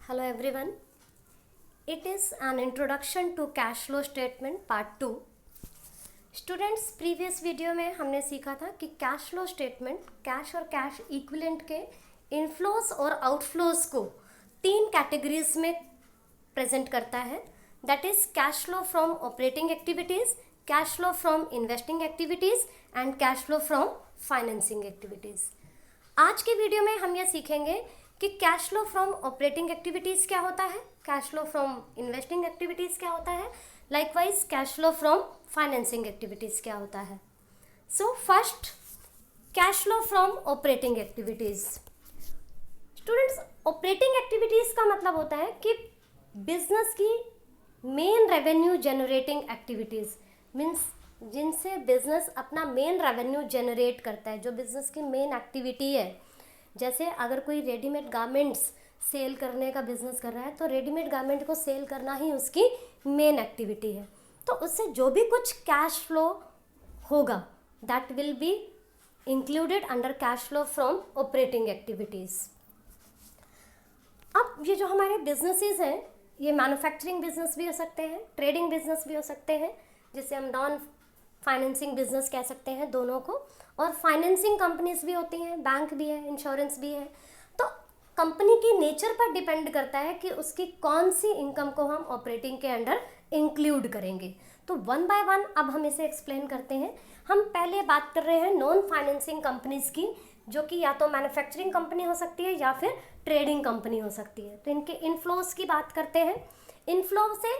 Hello everyone. It is an introduction to cash flow statement part 2. Students previous video में हमने सीखा था कि कैश फ्लो स्टेटमेंट कैश और कैश इक्विवेलेंट के इनफ्लोस और आउटफ्लोस को 3 कैटेगरीज में प्रेजेंट करता है. That is cash flow from operating activities, cash flow from investing activities and cash flow from financing activities. आज के वीडियो में हम यह सीखेंगे कि cash flow from operating activities क्या होता है, cash flow from investing activities क्या होता है, likewise cash flow from financing activities क्या होता है. So first, cash flow from operating activities. Students, operating activities का मतलब होता है कि बिजनेस की main revenue generating activities, means जिनसे बिजनेस अपना मेन रेवेन्यू जनरेट करता है, जो बिजनेस की मेन एक्टिविटी है. जैसे अगर कोई रेडीमेड गारमेंट्स सेल करने का बिजनेस कर रहा है तो रेडीमेड गारमेंट को सेल करना ही उसकी मेन एक्टिविटी है. तो उससे जो भी कुछ कैश फ्लो होगा that will be included under cash flow from operating activities. अब ये जो हमारे बिजनेसेस हैं, ये मैन्युफैक्चरिंग बिजनेस भी हो सकते हैं, ट्रेडिंग बिजनेस भी हो सकते हैं, जिसे हम नॉन फाइनेंसिंग बिजनेस कह सकते हैं दोनों को, और फाइनेंसिंग कंपनीज भी होती हैं, बैंक भी है, इंश्योरेंस भी है. तो कंपनी की नेचर पर डिपेंड करता है कि उसकी कौन सी इनकम को हम ऑपरेटिंग के अंडर इंक्लूड करेंगे. तो वन बाय वन अब हम इसे एक्सप्लेन करते हैं. हम पहले बात कर रहे हैं नॉन फाइनेंसिंग कंपनीज की, जो कि या तो मैन्युफैक्चरिंग कंपनी हो सकती है या फिर ट्रेडिंग कंपनी हो सकती है. तो इनके इनफ्लोज की बात करते हैं. इनफ्लो से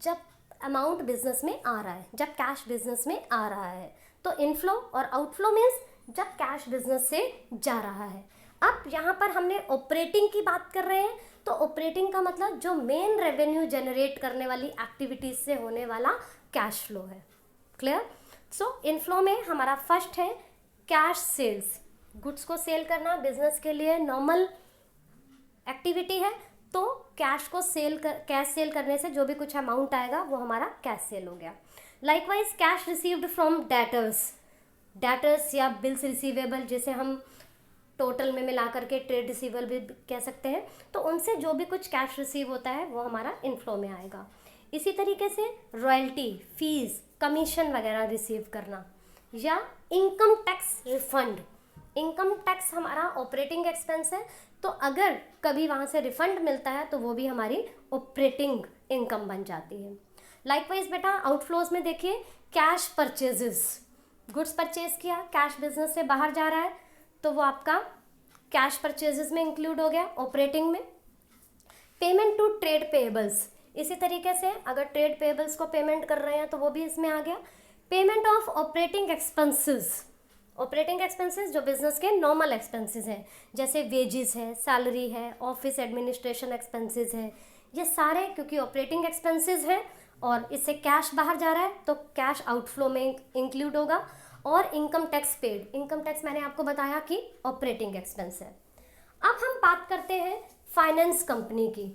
जब अमाउंट बिजनेस में आ रहा है, जब कैश बिजनेस में आ रहा है, तो इनफ्लो, और आउटफ्लो मीन्स जब कैश बिजनेस से जा रहा है. अब यहाँ पर हमने ऑपरेटिंग की बात कर रहे हैं, तो ऑपरेटिंग का मतलब जो मेन रेवेन्यू जनरेट करने वाली एक्टिविटीज से होने वाला कैश फ्लो है. क्लियर? सो इनफ्लो में हमारा फर्स्ट है कैश सेल्स. गुड्स को सेल करना बिजनेस के लिए नॉर्मल एक्टिविटी है, तो कैश सेल करने से जो भी कुछ अमाउंट आएगा वो हमारा कैश सेल हो गया. Likewise cash received from debtors या बिल्स रिसीवेबल, जिसे हम टोटल में मिला करके ट्रेड रिसीवेबल भी कह सकते हैं, तो उनसे जो भी कुछ कैश रिसीव होता है वो हमारा इनफ्लो में आएगा. इसी तरीके से रॉयल्टी, फीस, कमीशन वगैरह रिसीव करना, या income tax refund. Income tax हमारा ऑपरेटिंग एक्सपेंस है, तो अगर कभी वहाँ से रिफंड मिलता है तो वो भी हमारी ऑपरेटिंग इनकम बन जाती है. लाइकवाइज बेटा आउटफ्लोज में देखिए कैश परचेजेस, गुड्स परचेज किया, कैश बिजनेस से बाहर जा रहा है, तो वो आपका कैश परचेजेस में इंक्लूड हो गया ऑपरेटिंग में. पेमेंट टू ट्रेड पेएबल्स, इसी तरीके से अगर ट्रेड पेएबल्स को पेमेंट कर रहे हैं तो वो भी इसमें आ गया. Payment of operating expenses, operating expenses जो बिजनेस के नॉर्मल एक्सपेंसेस हैं, जैसे वेजेस है, सैलरी है, ऑफिस एडमिनिस्ट्रेशन एक्सपेंसेस है, ये सारे क्योंकि ऑपरेटिंग एक्सपेंसेस हैं और इससे कैश बाहर जा रहा है तो कैश आउटफ्लो में इंक्लूड होगा. और income tax paid, income tax मैंने आपको बताया कि ऑपरेटिंग एक्सपेंस है. अब हम बात करते हैं फाइनेंस कंपनी की.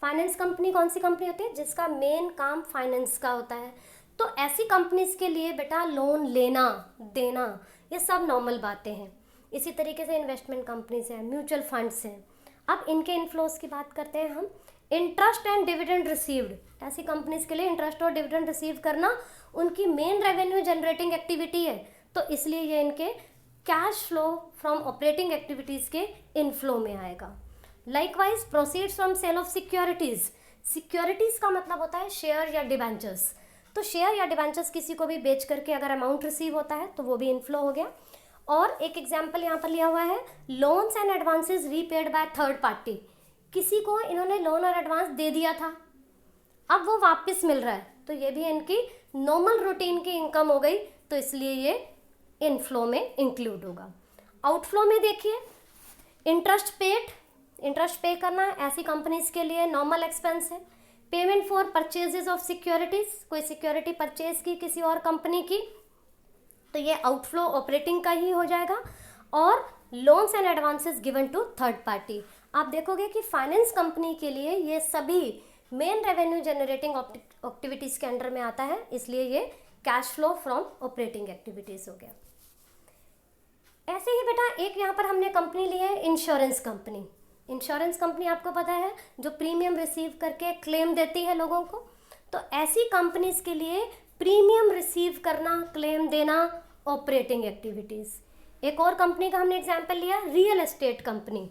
फाइनेंस कंपनी कौन सी कंपनी होती है? जिसका मेन काम फाइनेंस का होता है. तो ऐसी कंपनीज के लिए बेटा लोन लेना देना ये सब नॉर्मल बातें हैं. इसी तरीके से इन्वेस्टमेंट कंपनीज हैं, म्यूचुअल फंड्स हैं. अब इनके इनफ्लोज की बात करते हैं हम. इंटरेस्ट एंड डिविडेंड रिसीव्ड, ऐसी कंपनीज के लिए इंटरेस्ट और डिविडेंड रिसीव करना उनकी मेन रेवेन्यू जनरेटिंग एक्टिविटी है, तो इसलिए ये इनके cash flow from operating activities के इनफ्लो में आएगा. Likewise proceeds from sale of securities. Securities का मतलब होता है शेयर या डिबेंचर्स. तो शेयर या डिबेंचर्स किसी को भी बेच करके अगर अमाउंट रिसीव होता है तो वो भी इनफ्लो हो गया. और एक एग्जाम्पल यहाँ पर लिया हुआ है, loans and advances repaid by third party. किसी को इन्होंने लोन और एडवांस दे दिया था, अब वो वापस मिल रहा है, तो ये भी इनकी नॉर्मल रूटीन की इनकम हो गई, तो इसलिए ये इनफ्लो में इंक्लूड होगा. आउटफ्लो में देखिए इंटरेस्ट पेड, इंटरेस्ट पे करना ऐसी कंपनीज के लिए नॉर्मल एक्सपेंस है. Payment for purchases of securities, कोई सिक्योरिटी परचेज की किसी और कंपनी की, तो ये आउटफ्लो ऑपरेटिंग का ही हो जाएगा. और loans and advances given to third party. आप देखोगे कि फाइनेंस कंपनी के लिए ये सभी मेन रेवेन्यू जनरेटिंग एक्टिविटीज़ के अंडर में आता है, इसलिए ये cash flow from operating activities हो गया. ऐसे ही बेटा एक यहाँ पर हमने कंपनी ली है इंश्योरेंस कंपनी. इंश्योरेंस कंपनी आपको पता है जो प्रीमियम रिसीव करके क्लेम देती है लोगों को, तो ऐसी कंपनीज के लिए प्रीमियम रिसीव करना, क्लेम देना ऑपरेटिंग एक्टिविटीज़। एक और कंपनी का हमने एग्जांपल लिया, रियल एस्टेट कंपनी,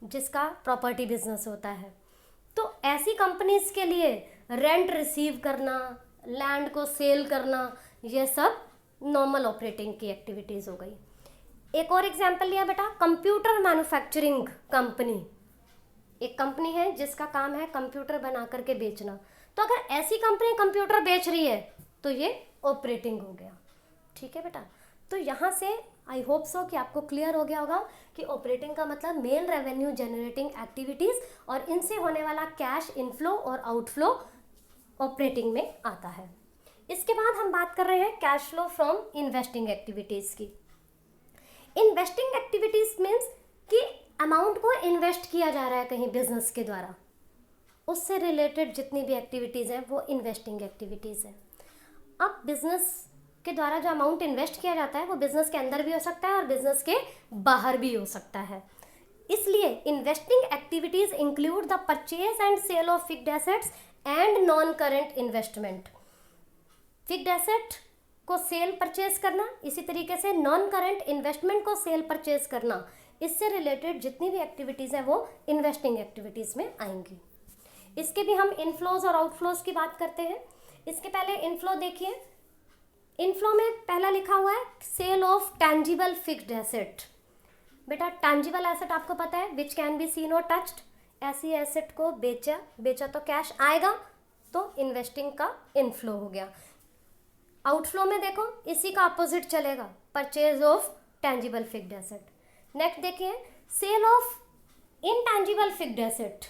जिसका प्रॉपर्टी बिजनेस होता है। तो ऐसी कंपनीज के लिए रेंट रिसीव करना, लैंड को सेल करना, ये सब नॉर्मल ऑपरेटिंग की एक्टिविटीज़ हो गई। एक और एग्जांपल लिया बेटा, कंप्यूटर मैन्युफैक्चरिंग कंपनी। एक कंपनी है जिसका काम है कंप्यूटर बना करके बेचना। तो अगर ऐसी कंपनी कंप्यूटर बेच रही है तो ये ऑपरेटिंग हो गया। ठीक है बेटा, तो यहाँ से आई होप सो कि आपको क्लियर हो गया होगा कि ऑपरेटिंग का मतलब मेन रेवेन्यू जनरेटिंग एक्टिविटीज़, और इनसे होने वाला कैश इनफ्लो और आउटफ्लो ऑपरेटिंग में आता है। इसके बाद हम बात कर रहे हैं cash flow from investing activities की। इन्वेस्टिंग एक्टिविटीज़ मीन्स कि अमाउंट को इन्वेस्ट किया जा रहा है कहीं बिजनेस के द्वारा, उससे रिलेटेड जितनी भी एक्टिविटीज़ हैं वो इन्वेस्टिंग एक्टिविटीज़ हैं। अब बिजनेस के द्वारा जो अमाउंट इन्वेस्ट किया जाता है वो बिजनेस के अंदर भी हो सकता है और बिजनेस के बाहर भी हो सकता है। इसलिए investing activities include the purchase and sale of fixed assets and non current investment. Fixed asset को सेल परचेज करना, इसी तरीके से नॉन करेंट इन्वेस्टमेंट को सेल परचेज करना, इससे रिलेटेड जितनी भी एक्टिविटीज़ हैं वो इन्वेस्टिंग एक्टिविटीज़ में आएंगी। इसके भी हम इनफ्लोज और आउटफ्लोज की बात करते हैं। इसके पहले इनफ्लो देखिए, इनफ्लो में पहला लिखा हुआ है sale of tangible fixed asset. बेटा टैंजिबल एसेट आपको पता है विच कैन बी सीन और टच्ड, ऐसी एसेट को बेचा तो कैश आएगा, तो इन्वेस्टिंग का इनफ्लो हो गया। आउटफ्लो में देखो इसी का अपोजिट चलेगा, purchase of tangible fixed asset. Next देखिए sale of intangible fixed asset,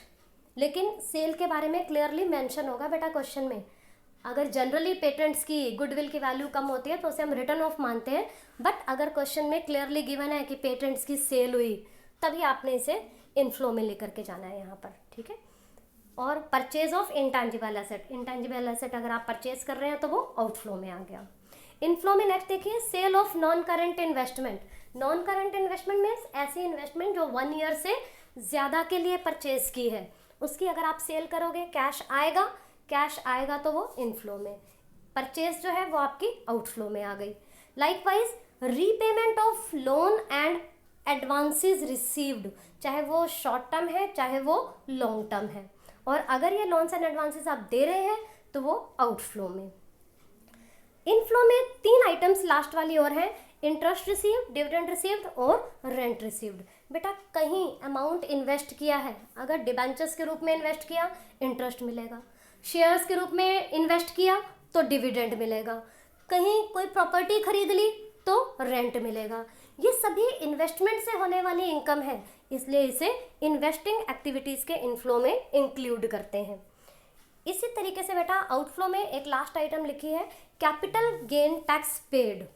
लेकिन सेल के बारे में क्लियरली मेंशन होगा बेटा क्वेश्चन में। अगर जनरली पेटेंट्स की गुडविल की वैल्यू कम होती है तो उसे हम रिटर्न ऑफ मानते हैं, बट अगर क्वेश्चन में क्लियरली गिवन है कि पेटेंट्स की सेल हुई, तभी आपने इसे इनफ्लो में लेकर के जाना है यहाँ पर। ठीक है, और purchase of intangible asset, intangible asset अगर आप परचेज कर रहे हैं तो वो आउटफ्लो में आ गया। इनफ्लो में नेक्स्ट देखिए sale of non current investment. Non current investment means ऐसी इन्वेस्टमेंट जो 1 ईयर से ज़्यादा के लिए परचेज की है, उसकी अगर आप सेल करोगे कैश आएगा तो वो इनफ्लो में, परचेज जो है वो आपकी आउटफ्लो में आ गई। Likewise repayment of loan and advances received, चाहे वो शॉर्ट टर्म है चाहे वो लॉन्ग टर्म है, और अगर ये लोन्स एंड एडवांसेस आप दे रहे हैं तो वो आउटफ्लो में। इनफ्लो में 3 आइटम्स लास्ट वाली और हैं, इंटरेस्ट रिसीव्ड, डिविडेंड रिसीव्ड और रेंट रिसीव्ड। बेटा कहीं अमाउंट इन्वेस्ट किया है, अगर डिबेंचर्स के रूप में इन्वेस्ट किया इंटरेस्ट मिलेगा, शेयर्स के रूप में इन्वेस्ट किया तो डिविडेंड मिलेगा, कहीं कोई प्रॉपर्टी खरीद ली तो रेंट मिलेगा। ये सभी इन्वेस्टमेंट से होने वाली इनकम है, इसलिए इसे इन्वेस्टिंग एक्टिविटीज़ के इनफ्लो में इंक्लूड करते हैं। इसी तरीके से बेटा आउटफ्लो में एक लास्ट आइटम लिखी है capital gain tax paid.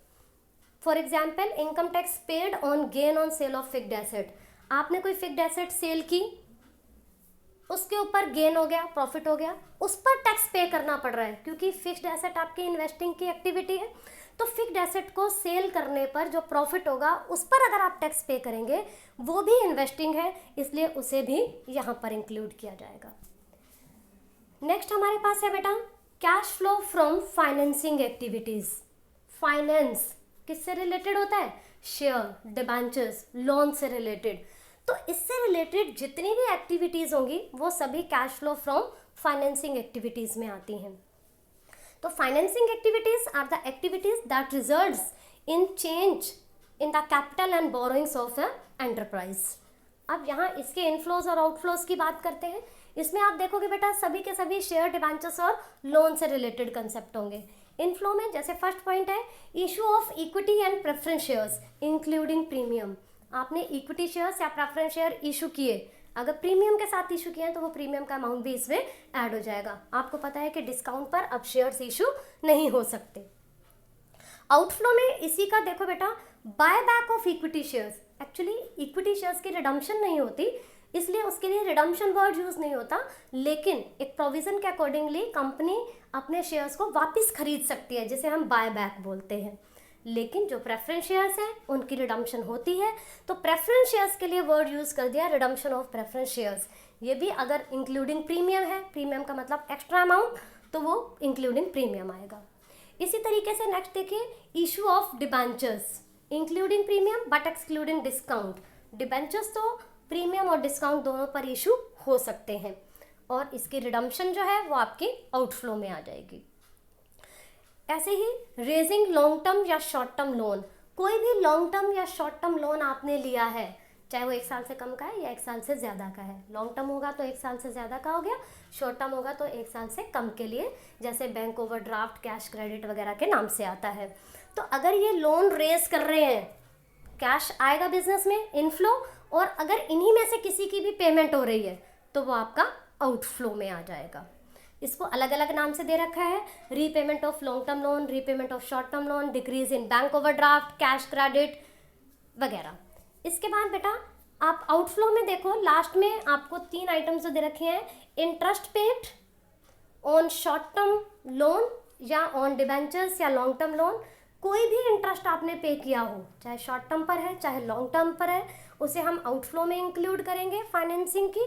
For example income tax paid on gain on sale of fixed asset. आपने कोई फिक्स्ड एसेट सेल की, उसके ऊपर गेन हो गया, प्रॉफिट हो गया, उस पर टैक्स पे करना पड़ रहा है क्योंकि फिक्स्ड एसेट आपकी इन्वेस्टिंग की एक्टिविटी है। तो फिक्स्ड एसेट को सेल करने पर जो प्रॉफिट होगा उस पर अगर आप टैक्स पे करेंगे वो भी इन्वेस्टिंग है, इसलिए उसे भी यहाँ पर इंक्लूड किया जाएगा। नेक्स्ट हमारे पास है बेटा cash flow from financing activities. Finance किससे रिलेटेड होता है? शेयर, डिबेंचर्स, लोन से रिलेटेड। तो इससे रिलेटेड जितनी भी एक्टिविटीज़ होंगी वो सभी cash flow from financing activities में आती हैं। तो financing activities are the activities that results in change in the capital and borrowings of a enterprise. अब यहाँ इसके इनफ्लोज और आउटफ्लोज की बात करते हैं। इसमें आप देखोगे बेटा सभी के सभी शेयर, डिबेंचर्स और लोन से रिलेटेड कंसेप्ट होंगे। इनफ्लो में जैसे फर्स्ट पॉइंट है issue of equity and preference shares including premium. आपने इक्विटी शेयर्स या प्रेफरेंस शेयर इशू किए, अगर प्रीमियम के साथ इशू किए हैं तो वो प्रीमियम का अमाउंट भी इसमें ऐड हो जाएगा। आपको पता है कि डिस्काउंट पर अब शेयर्स इशू नहीं हो सकते। आउटफ्लो में इसी का देखो बेटा buy back of equity shares. Actually equity shares की रिडम्पशन नहीं होती, इसलिए उसके लिए रिडम्पशन वर्ड यूज़ नहीं होता, लेकिन एक प्रोविज़न के अकॉर्डिंगली कंपनी अपने शेयर्स को वापस खरीद सकती है, जिसे हम बाय बैक बोलते हैं। लेकिन जो प्रेफरेंस शेयर्स हैं उनकी रिडम्पशन होती है। तो प्रेफरेंस शेयर्स के लिए वर्ड यूज़ कर दिया रिडम्पशन ऑफ प्रेफरेंस शेयर्स। ये भी अगर इंक्लूडिंग प्रीमियम है, प्रीमियम का मतलब एक्स्ट्रा अमाउंट, तो वो इंक्लूडिंग प्रीमियम आएगा। इसी तरीके से नेक्स्ट देखिए issue of debentures, including premium but excluding discount. Debentures तो प्रीमियम और डिस्काउंट दोनों पर इशू हो सकते हैं और इसकी रिडम्पशन जो है वो आपकी आउटफ्लो में आ जाएगी। ऐसे ही रेजिंग लॉन्ग टर्म या शॉर्ट टर्म लोन, कोई भी लॉन्ग टर्म या शॉर्ट टर्म लोन आपने लिया है, चाहे वो 1 साल से कम का है या 1 साल से ज़्यादा का है। लॉन्ग टर्म होगा तो 1 साल से ज़्यादा का हो गया, शॉर्ट टर्म होगा तो 1 साल से कम के लिए, जैसे बैंक ओवरड्राफ्ट, कैश क्रेडिट वगैरह के नाम से आता है। तो अगर ये लोन रेज कर रहे हैं, कैश आएगा बिजनेस में इनफ्लो, और अगर इन्हीं में से किसी की भी पेमेंट हो रही है तो वो आपका आउटफ्लो में आ जाएगा। इसको अलग अलग नाम से दे रखा है, repayment of long term loan, repayment of short term loan, decrease in bank overdraft, cash credit वगैरह। इसके बाद बेटा आप आउटफ्लो में देखो, लास्ट में आपको 3 आइटम्स जो दे रखे हैं, interest paid on short term loan या ऑन डिबेंचर्स या लॉन्ग टर्म लोन। कोई भी इंटरेस्ट आपने पे किया हो, चाहे शॉर्ट टर्म पर है चाहे लॉन्ग टर्म पर है, उसे हम आउटफ्लो में इंक्लूड करेंगे फाइनेंसिंग की।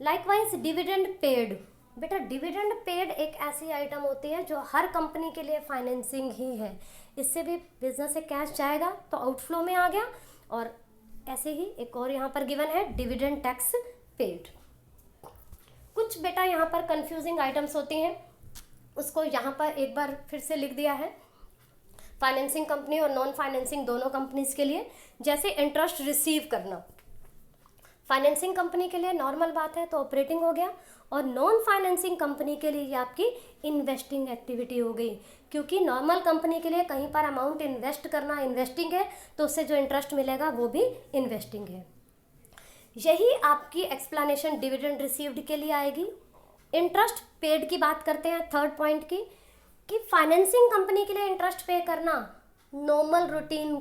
लाइकवाइज डिविडेंड पेड, बेटा डिविडेंड पेड एक ऐसी आइटम होती है जो हर कंपनी के लिए फाइनेंसिंग ही है, इससे भी बिजनेस से कैश जाएगा तो आउटफ्लो में आ गया। और ऐसे ही एक और यहाँ पर गिवन है डिविडेंड टैक्स पेड। कुछ बेटा यहाँ पर कंफ्यूजिंग आइटम्स होती हैं, उसको यहाँ पर एक बार फिर से लिख दिया है फाइनेंसिंग कंपनी और नॉन फाइनेंसिंग दोनों कंपनीज के लिए। जैसे इंटरेस्ट रिसीव करना, फाइनेंसिंग कंपनी के लिए नॉर्मल बात है तो ऑपरेटिंग हो गया, और नॉन फाइनेंसिंग कंपनी के लिए ये आपकी इन्वेस्टिंग एक्टिविटी हो गई, क्योंकि नॉर्मल कंपनी के लिए कहीं पर अमाउंट इन्वेस्ट करना इन्वेस्टिंग है, तो उससे जो इंटरेस्ट मिलेगा वो भी इन्वेस्टिंग है। यही आपकी एक्सप्लेनेशन डिविडेंड रिसीव्ड के लिए आएगी। इंटरेस्ट पेड की बात करते हैं थर्ड पॉइंट की, कि फाइनेंसिंग कंपनी के लिए इंटरेस्ट पे करना नॉर्मल रूटीन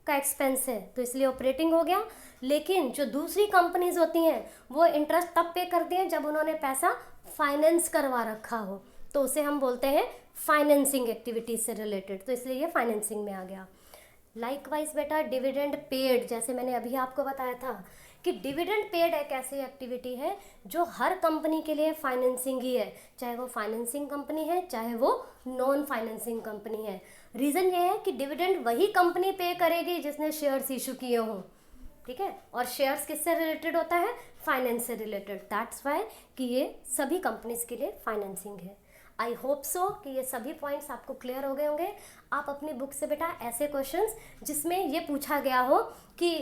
का एक्सपेंस है तो इसलिए ऑपरेटिंग हो गया, लेकिन जो दूसरी कंपनीज होती हैं वो इंटरेस्ट तब पे करती हैं जब उन्होंने पैसा फाइनेंस करवा रखा हो, तो उसे हम बोलते हैं फाइनेंसिंग एक्टिविटीज से रिलेटेड, तो इसलिए ये फाइनेंसिंग में आ गया। लाइकवाइज बेटा डिविडेंड पेड, जैसे मैंने अभी आपको बताया था कि डिविडेंड पेड एक ऐसी एक्टिविटी है जो हर कंपनी के लिए फाइनेंसिंग ही है, चाहे वो फाइनेंसिंग कंपनी है चाहे वो नॉन फाइनेंसिंग कंपनी है। रीज़न ये है कि डिविडेंड वही कंपनी पे करेगी जिसने शेयर्स इशू किए हों, ठीक है, और शेयर्स किससे रिलेटेड होता है, फाइनेंस से रिलेटेड, दैट्स वाई कि ये सभी कंपनीज के लिए फाइनेंसिंग है। आई होप सो कि ये सभी पॉइंट्स आपको क्लियर हो गए होंगे। आप अपनी बुक से बेटा ऐसे क्वेश्चंस जिसमें ये पूछा गया हो कि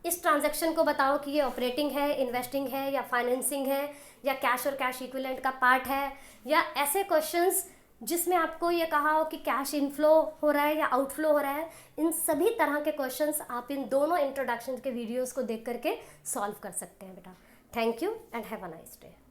इस ट्रांजैक्शन को बताओ कि ये ऑपरेटिंग है, इन्वेस्टिंग है या फाइनेंसिंग है, या कैश और कैश इक्विवेलेंट का पार्ट है, या ऐसे क्वेश्चंस जिसमें आपको ये कहा हो कि कैश इनफ्लो हो रहा है या आउटफ्लो हो रहा है, इन सभी तरह के क्वेश्चंस आप इन दोनों इंट्रोडक्शन के वीडियोस को देख करके सॉल्व कर सकते हैं बेटा। Thank you and have a nice day.